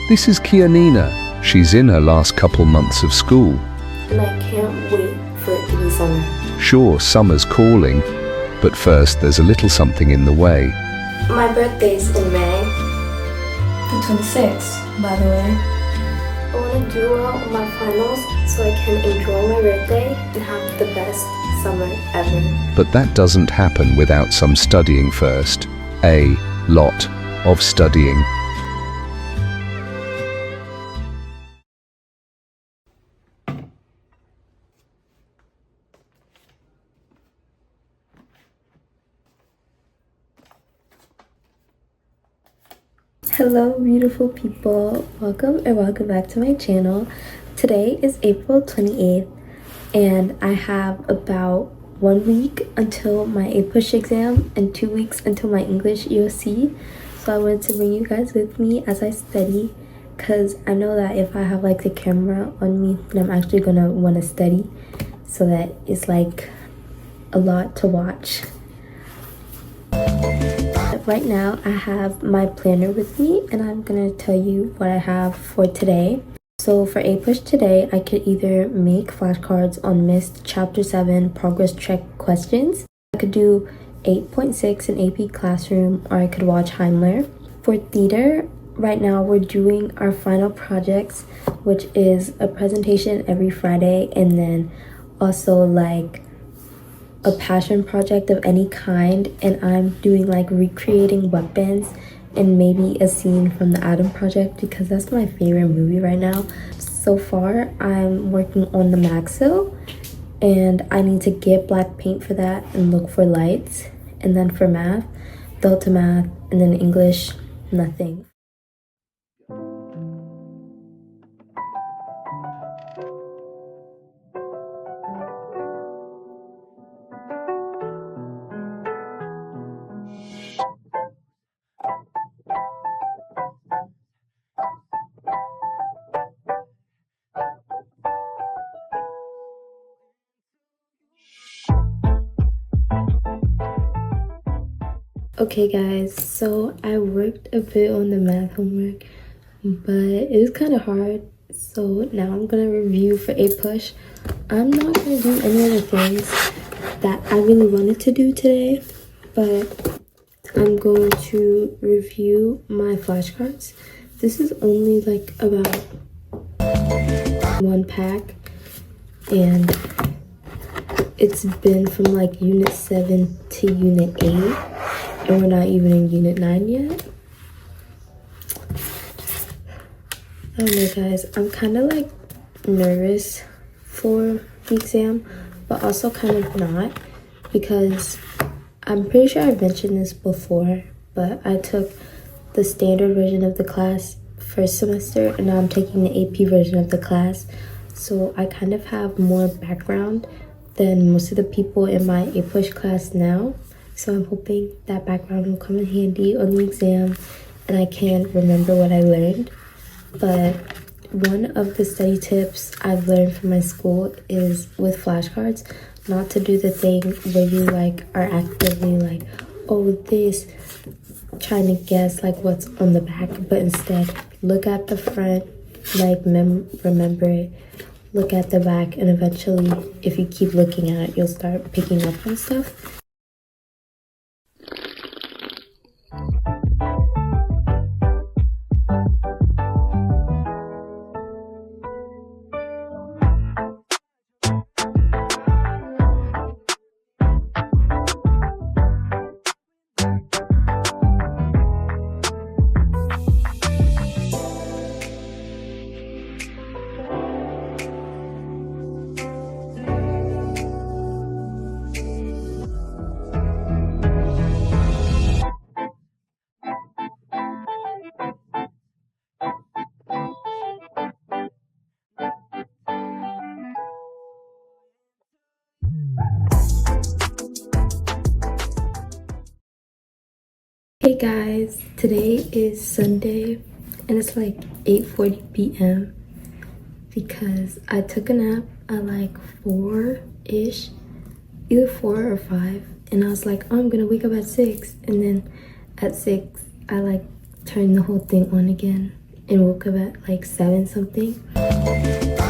This is Kianina. She's in her last couple months of school. And I can't wait for it to be summer. Sure, summer's calling, but first there's a little something in the way. My birthday's in May. The 26th, by the way. I want to do well on my finals so I can enjoy my birthday and have the best summer ever. But that doesn't happen without some studying first. A lot of studying. Hello beautiful people, welcome back to my channel. Today is April 28th and I have about 1 week until my 𝙒𝙭 exam and 2 weeks until my English EOC. So I wanted to bring you guys with me as I study, because I know that if I have like the camera on me then I'm actually gonna want to study, so that it's like a lot to watch. Right now I have my planner with me and I'm gonna tell you what I have for today. So for 𝙒𝙭 today, I could either make flashcards on missed chapter 7 progress check questions. I could do 8.6 in AP Classroom, or I could watch 𝙒𝙗. For theater, right now we're doing our final projects, which is a presentation every Friday and then also like a passion project of any kind, and I'm doing like recreating weapons and maybe a scene from the Atom Project because that's my favorite movie right now. So far I'm working on the Maxo and I need to get black paint for that and look for lights. And then for math, Delta Math, and then English, nothing. Okay guys, so I worked a bit on the math homework, but it was kind of hard. So now I'm gonna review for 𝙒𝙭. I'm not gonna do any of the things that I really wanted to do today, but I'm going to review my flashcards. This is only like about 1 pack and it's been from like unit 7 to unit 8. And we're not even in unit 9 yet. I don't know guys, I'm kind of like nervous for the exam, but also kind of not, because I'm pretty sure I've mentioned this before, but I took the standard version of the class first semester and now I'm taking the AP version of the class. So I kind of have more background than most of the people in my 𝙒𝙭 class now. So I'm hoping that background will come in handy on the exam and I can remember what I learned. But one of the study tips I've learned from my school is with flashcards, not to do the thing where you like are actively like, oh this, trying to guess like what's on the back, but instead look at the front, like remember it, look at the back, and eventually if you keep looking at it you'll start picking up on stuff. Hey guys, today is Sunday and it's like 8:40 p.m. because I took a nap at like 4-ish, either 4 or 5, and I was like, oh, I'm gonna wake up at 6, and then at 6 I like turned the whole thing on again and woke up at like 7 something.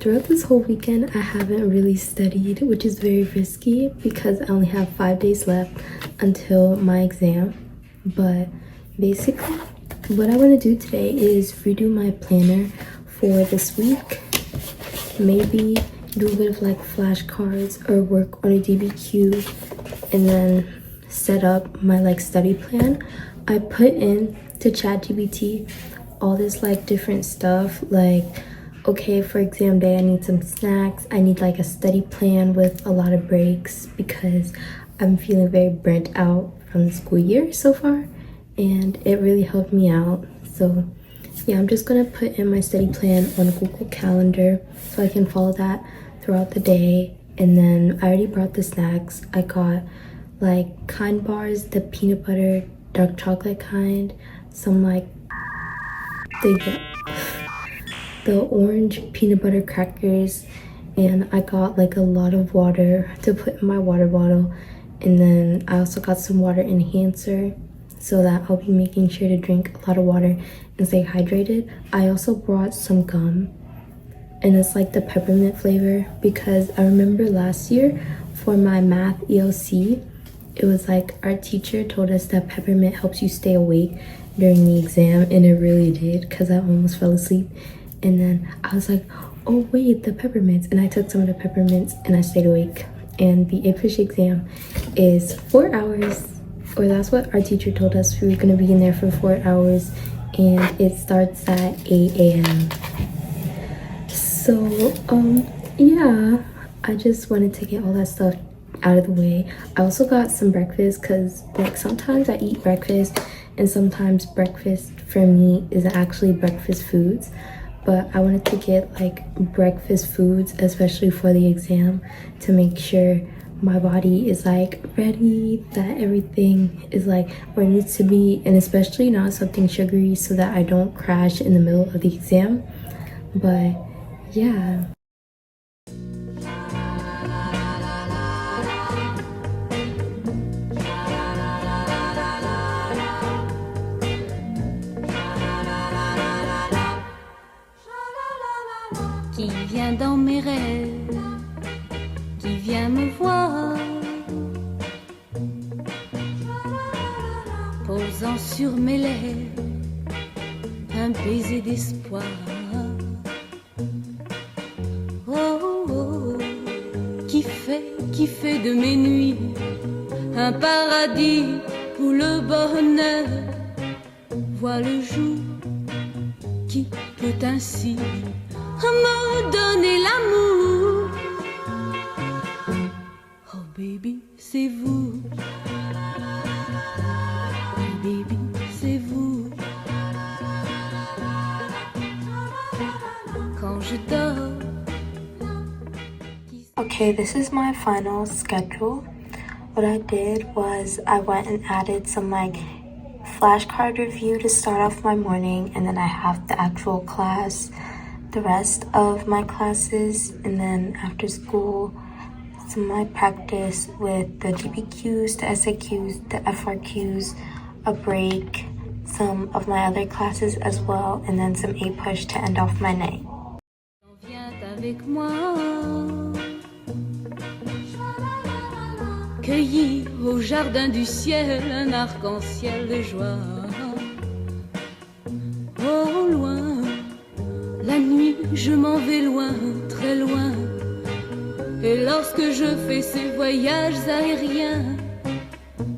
Throughout this whole weekend, I haven't really studied, which is very risky because I only have 5 days left until my exam. But basically, what I want to do today is redo my planner for this week. Maybe do a bit of like flashcards or work on a DBQ, and then set up my like study plan. I put in to ChatGPT all this like different stuff, like, okay, for exam day I need some snacks, I need like a study plan with a lot of breaks because I'm feeling very burnt out from the school year so far, and it really helped me out. So yeah, I'm just gonna put in my study plan on Google Calendar so I can follow that throughout the day. And then I already brought the snacks. I got like Kind bars, the peanut butter dark chocolate kind, some like the orange peanut butter crackers, and I got like a lot of water to put in my water bottle. And then I also got some water enhancer so that I'll be making sure to drink a lot of water and stay hydrated. I also brought some gum, and it's like the peppermint flavor because I remember last year for my math ELC, it was like our teacher told us that peppermint helps you stay awake during the exam, and it really did because I almost fell asleep. And then I was like, oh wait, the peppermints, and I took some of the peppermints and I stayed awake. And the English exam is 4 hours, or that's what our teacher told us. We were going to be in there for 4 hours, and it starts at 8 a.m. So yeah, I just wanted to get all that stuff out of the way. I also got some breakfast because like sometimes I eat breakfast and sometimes breakfast for me isn't actually breakfast foods, but I wanted to get like breakfast foods especially for the exam to make sure my body is like ready, that everything is like where it needs to be, and especially not something sugary so that I don't crash in the middle of the exam. But yeah. Qui vient dans mes rêves, qui vient me voir, posant sur mes lèvres un baiser d'espoir. Oh, oh, qui fait de mes nuits un paradis où le bonheur voit le jour, qui peut ainsi me donner l'amour. Oh baby, c'est vous. Oh baby, c'est vous. Quand je dors. Okay, this is my final schedule. What I did was I went and added some like flashcard review to start off my morning, and then I have the actual class, the rest of my classes, and then after school some of my practice with the GPQs, the SAQs, the FRQs, a break, some of my other classes as well, and then some A push to end off my night. Viens avec moi, cueillir au jardin du ciel un arc-en-ciel de joie. Au loin, la nuit, je m'en vais loin, très loin. Et lorsque je fais ces voyages aériens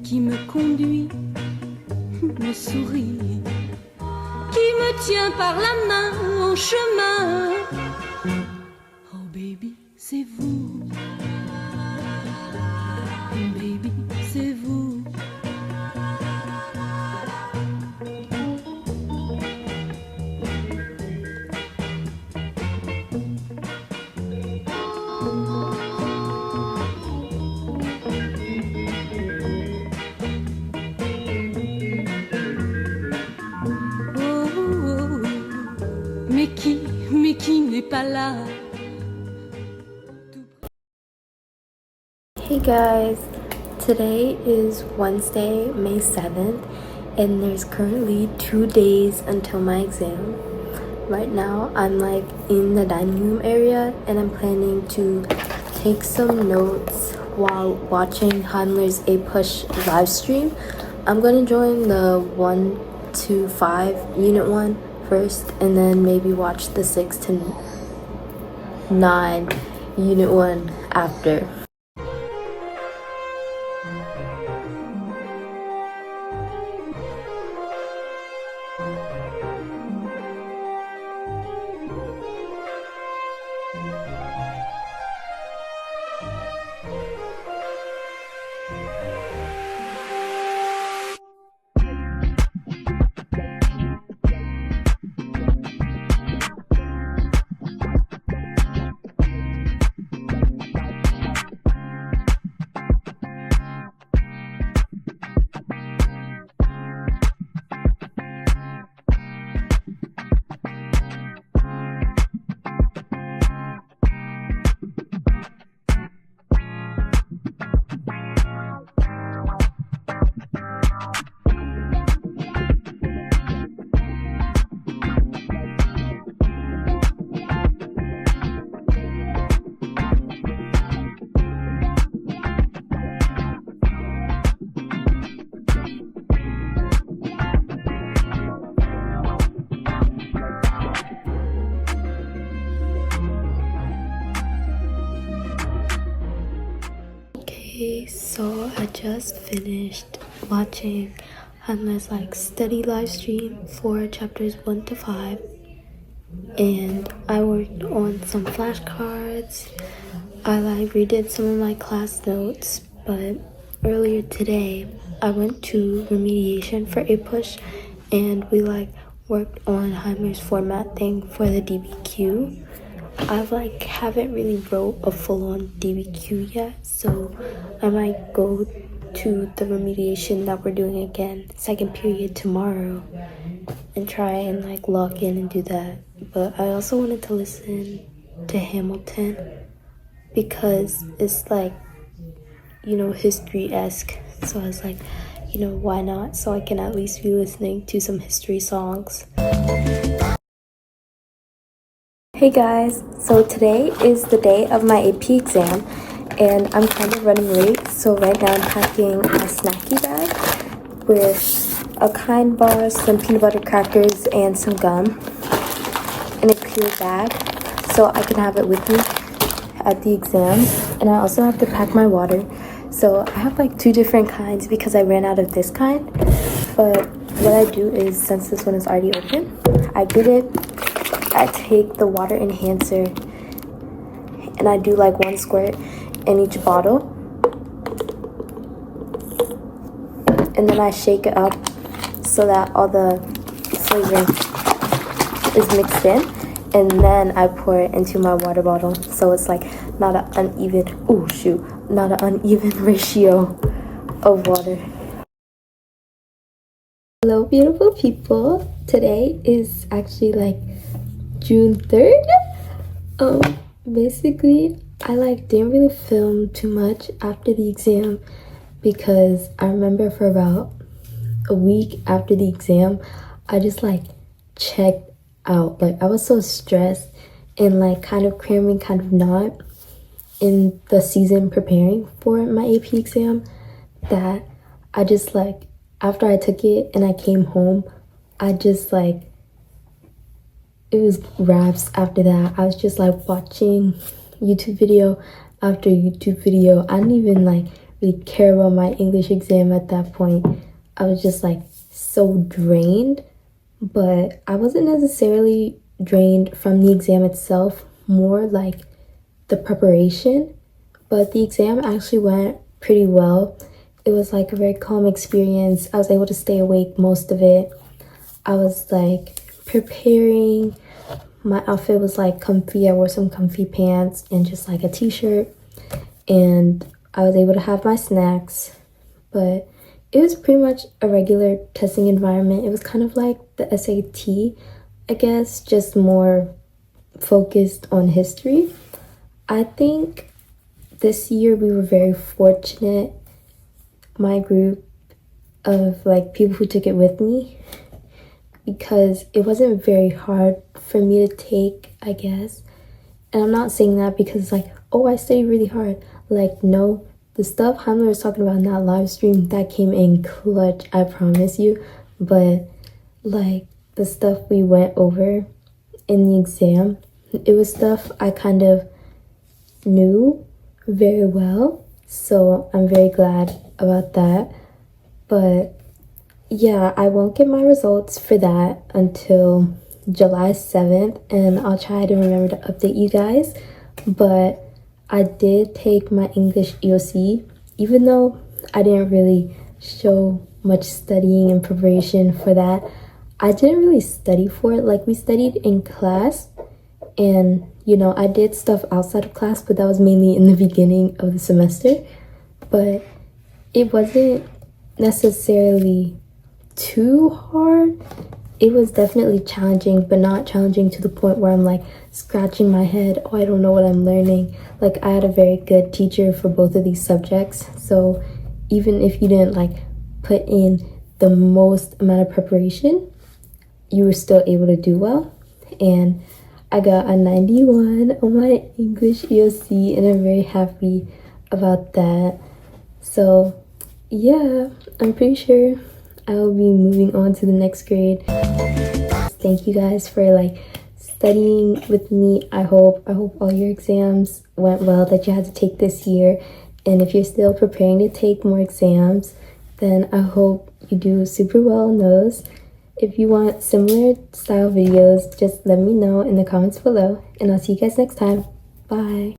qui me conduit, me sourit, qui me tient par la main en chemin. Oh baby, c'est vous. Baby, c'est vous. Mais qui n'est pas là. Hey guys, today is Wednesday, May 7th, and there's currently 2 days until my exam. right now I'm like in the dining room area and I'm planning to take some notes while watching 𝙈𝙨 𝙈𝙪 live stream. I'm gonna join the 1 to 5 unit 1 first and then maybe watch the 6 to 9 unit 1 after. Okay, so I just finished watching 𝙈𝙨's like study live stream for chapters 1 to 5, and I worked on some flashcards. I like redid some of my class notes, but earlier today I went to remediation for a push and we like worked on 𝙈𝙾's format thing for the DBQ. I like haven't really wrote a full-on DBQ yet, so I might go to the remediation that we're doing again second period tomorrow and try and like lock in and do that. But I also wanted to listen to Hamilton because it's like, you know, history-esque, so I was like, you know, why not, so I can at least be listening to some history songs. Hey guys, so today is the day of my AP exam and I'm kind of running late, so right now I'm packing my snacky bag with a kind bar, some peanut butter crackers, and some gum in a clear bag so I can have it with me at the exam. And I also have to pack my water, so I have like 2 different kinds because I ran out of this kind. But what I do is, since this one is already open, I get it, I take the water enhancer and I do like 1 squirt in each bottle, and then I shake it up so that all the flavor is mixed in, and then I pour it into my water bottle so it's like not an uneven ratio of water. Hello beautiful people, today is actually like June 3rd. Basically I like didn't really film too much after the exam because I remember for about a week after the exam I just like checked out. Like I was so stressed and like kind of cramming, kind of not in the season preparing for my AP exam that I just like, after I took it and I came home, I just like, it was raps after that. I was just like watching YouTube video after YouTube video. I didn't even like really care about my English exam at that point. I was just like so drained, but I wasn't necessarily drained from the exam itself, more like the preparation. But the exam actually went pretty well. It was like a very calm experience. I was able to stay awake most of it. I was like preparing. My outfit was like comfy. I wore some comfy pants and just like a t-shirt, and I was able to have my snacks. But it was pretty much a regular testing environment. It was kind of like the SAT, I guess, just more focused on history. I think this year we were very fortunate, my group of like people who took it with me, because it wasn't very hard for me to take, I guess. And I'm not saying that because like, oh, I studied really hard. Like, no, the stuff Hamlet was talking about in that live stream, that came in clutch, I promise you. But like the stuff we went over in the exam, it was stuff I kind of knew very well. So I'm very glad about that. But yeah, I won't get my results for that until July 7th, and I'll try to remember to update you guys. But I did take my English EOC, even though I didn't really show much studying and preparation for that. I didn't really study for it. Like, we studied in class, and you know, I did stuff outside of class, but that was mainly in the beginning of the semester. But it wasn't necessarily too hard. It was definitely challenging, but not challenging to the point where I'm like scratching my head, oh, I don't know what I'm learning. Like, I had a very good teacher for both of these subjects, so even if you didn't like put in the most amount of preparation, you were still able to do well. And I got a 91 on my English EOC, and I'm very happy about that. So yeah, I'm pretty sure I'll be moving on to the next grade. Thank you guys for like studying with me. I hope all your exams went well that you had to take this year. And if you're still preparing to take more exams, then I hope you do super well in those. If you want similar style videos, just let me know in the comments below, and I'll see you guys next time. Bye.